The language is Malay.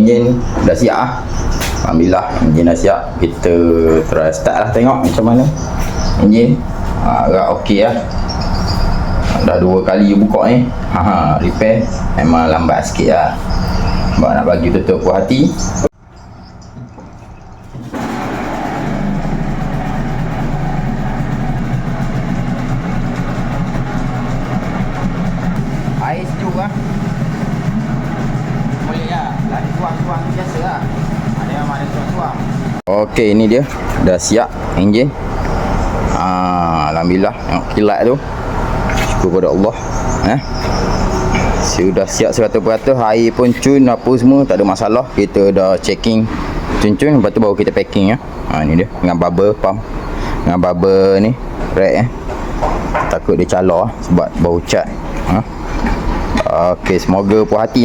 enjin dah siap lah. Alhamdulillah enjin dah siap. Kita try start lah, tengok macam mana enjin. Agak okey lah. Dah 2 kali buka ni. Repair memang lambat sikit lah, sebab nak bagi tutup puas hati. Air sejuk lah. Boleh lah. Lari suang-suang biasa lah. Ada memang ada suang-suang. Okey, ini dia. Dah siap enjin. Alhamdulillah. Tengok kilat tu. Syukur pada Allah. Sudah siap 100%. Air pun cun apa semua. Tak ada masalah. Kita dah checking cun-cun. Lepas tu baru kita packing ya. Ni dia. Dengan bubble pump. Dengan bubble ni. Rack Takut dia calar sebab bau cat. Okey, semoga puas hati ya.